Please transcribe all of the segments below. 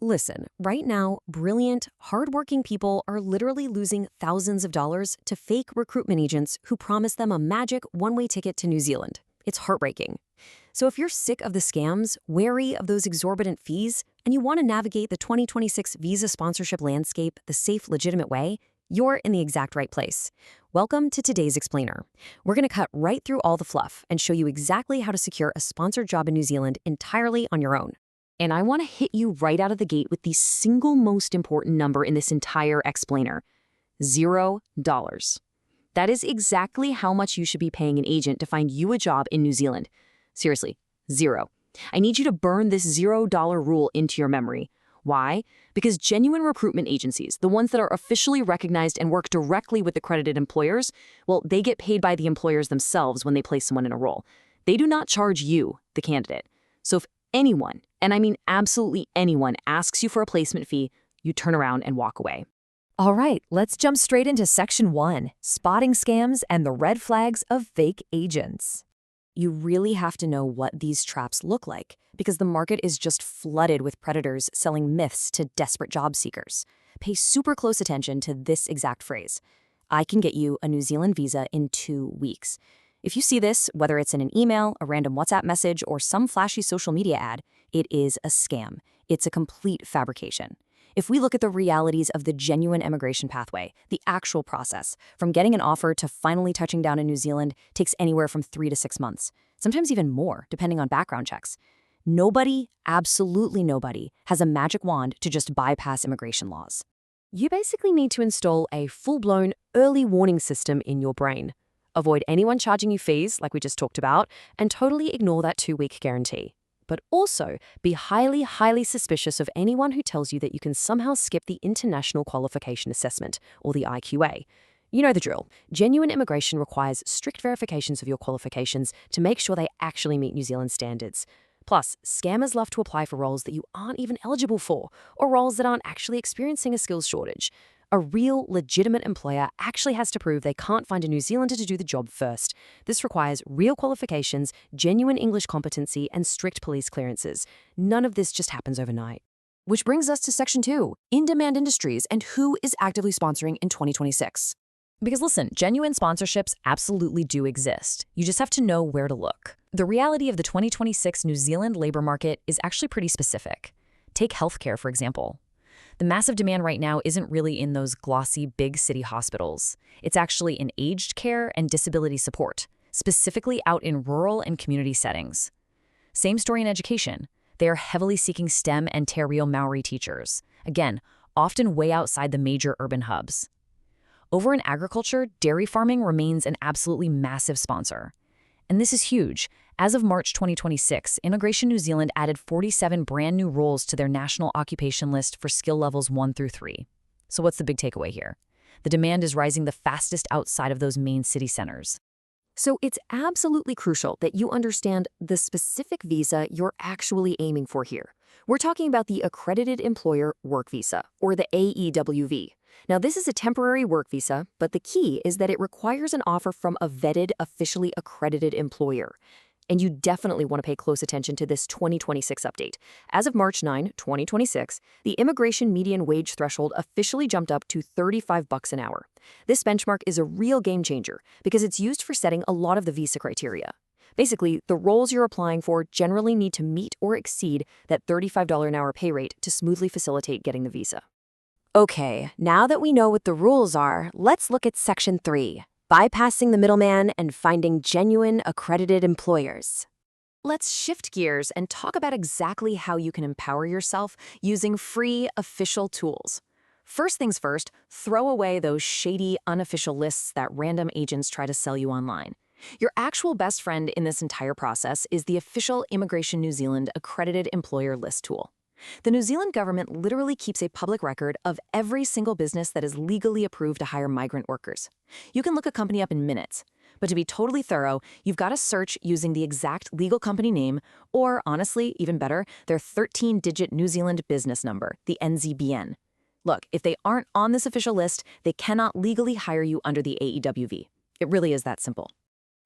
Listen, right now, brilliant, hardworking people are literally losing thousands of dollars to fake recruitment agents who promise them a magic one-way ticket to New Zealand. It's heartbreaking. So if you're sick of the scams, wary of those exorbitant fees, and you want to navigate the 2026 visa sponsorship landscape the safe, legitimate way, you're in the exact right place. Welcome to today's Explainer. We're going to cut right through all the fluff and show you exactly how to secure a sponsored job in New Zealand entirely on your own. And I want to hit you right out of the gate with the single most important number in this entire explainer: $0. That is exactly how much you should be paying an agent to find you a job in New Zealand. Seriously, zero. I need you to burn this $0 rule into your memory. Why? Because genuine recruitment agencies, the ones that are officially recognized and work directly with accredited employers, well, they get paid by the employers themselves when they place someone in a role. They do not charge you, the candidate. So if anyone, and I mean absolutely anyone, asks you for a placement fee, you turn around and walk away. All right, let's jump straight into Section 1, Spotting Scams and the Red Flags of Fake Agents. You really have to know what these traps look like, because the market is just flooded with predators selling myths to desperate job seekers. Pay super close attention to this exact phrase: I can get you a New Zealand visa in 2 weeks. If you see this, whether it's in an email, a random WhatsApp message, or some flashy social media ad, it is a scam. It's a complete fabrication. If we look at the realities of the genuine immigration pathway, the actual process, from getting an offer to finally touching down in New Zealand, takes anywhere from 3 to 6 months, sometimes even more, depending on background checks. Nobody, absolutely nobody, has a magic wand to just bypass immigration laws. You basically need to install a full-blown early warning system in your brain. Avoid anyone charging you fees, like we just talked about, and totally ignore that 2-week guarantee. But also, be highly, highly suspicious of anyone who tells you that you can somehow skip the International Qualification Assessment, or the IQA. You know the drill. Genuine immigration requires strict verifications of your qualifications to make sure they actually meet New Zealand standards. Plus, scammers love to apply for roles that you aren't even eligible for, or roles that aren't actually experiencing a skills shortage. A real, legitimate employer actually has to prove they can't find a New Zealander to do the job first. This requires real qualifications, genuine English competency, and strict police clearances. None of this just happens overnight. Which brings us to Section 2, in-demand industries and who is actively sponsoring in 2026. Because listen, genuine sponsorships absolutely do exist. You just have to know where to look. The reality of the 2026 New Zealand labor market is actually pretty specific. Take healthcare, for example. The massive demand right now isn't really in those glossy big city hospitals. It's actually in aged care and disability support, specifically out in rural and community settings. Same story in education. They are heavily seeking STEM and Te Reo Maori teachers, again, often way outside the major urban hubs. Over in agriculture, dairy farming remains an absolutely massive sponsor. And this is huge. As of March 2026, Immigration New Zealand added 47 brand new roles to their national occupation list for skill levels 1 through 3. So what's the big takeaway here? The demand is rising the fastest outside of those main city centers. So it's absolutely crucial that you understand the specific visa you're actually aiming for here. We're talking about the Accredited Employer Work Visa, or the AEWV. Now, this is a temporary work visa, but the key is that it requires an offer from a vetted, officially accredited employer. And you definitely want to pay close attention to this 2026 update. As of March 9, 2026, the immigration median wage threshold officially jumped up to $35 an hour. This benchmark is a real game changer because it's used for setting a lot of the visa criteria. Basically, the roles you're applying for generally need to meet or exceed that $35 an hour pay rate to smoothly facilitate getting the visa. Okay, now that we know what the rules are, let's look at Section 3. Bypassing the middleman and finding genuine accredited employers. Let's shift gears and talk about exactly how you can empower yourself using free official tools. First things first, throw away those shady, unofficial lists that random agents try to sell you online. Your actual best friend in this entire process is the official Immigration New Zealand Accredited Employer List tool. The New Zealand government literally keeps a public record of every single business that is legally approved to hire migrant workers. You can look a company up in minutes, but to be totally thorough, you've got to search using the exact legal company name, or honestly, even better, their 13-digit New Zealand business number, the NZBN. Look, if they aren't on this official list, they cannot legally hire you under the AEWV. It really is that simple.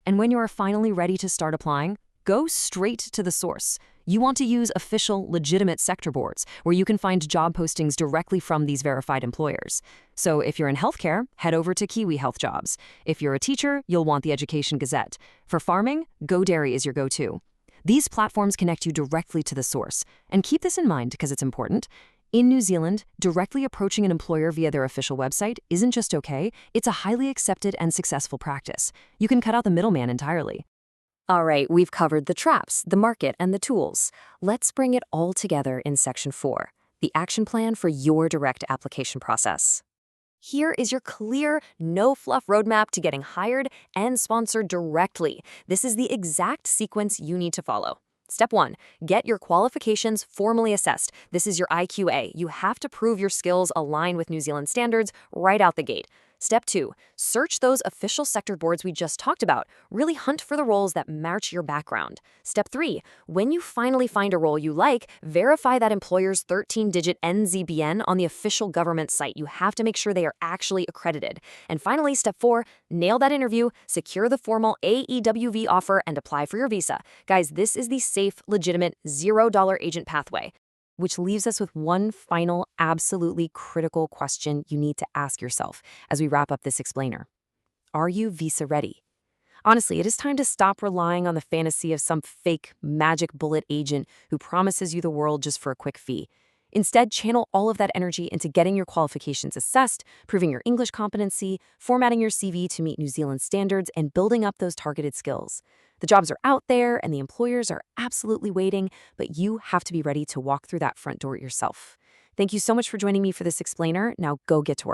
And when you are finally ready to start applying, go straight to the source. You want to use official, legitimate sector boards where you can find job postings directly from these verified employers. So if you're in healthcare, head over to Kiwi Health Jobs. If you're a teacher, you'll want the Education Gazette. For farming, GoDairy is your go-to. These platforms connect you directly to the source. And keep this in mind because it's important. In New Zealand, directly approaching an employer via their official website isn't just okay, it's a highly accepted and successful practice. You can cut out the middleman entirely. All right, we've covered the traps, the market, and the tools. Let's bring it all together in Section 4, the action plan for your direct application process. Here is your clear, no-fluff roadmap to getting hired and sponsored directly. This is the exact sequence you need to follow. Step 1, get your qualifications formally assessed. This is your IQA. You have to prove your skills align with New Zealand standards right out the gate. Step 2, search those official sector boards we just talked about. Really hunt for the roles that match your background. Step 3, when you finally find a role you like, verify that employer's 13-digit NZBN on the official government site. You have to make sure they are actually accredited. And finally, Step 4, nail that interview, secure the formal AEWV offer, and apply for your visa. Guys, this is the safe, legitimate, $0 agent pathway. Which leaves us with one final, absolutely critical question you need to ask yourself as we wrap up this explainer. Are you visa ready? Honestly, it is time to stop relying on the fantasy of some fake magic bullet agent who promises you the world just for a quick fee. Instead, channel all of that energy into getting your qualifications assessed, proving your English competency, formatting your CV to meet New Zealand standards, and building up those targeted skills. The jobs are out there and the employers are absolutely waiting, but you have to be ready to walk through that front door yourself. Thank you so much for joining me for this explainer. Now go get to work.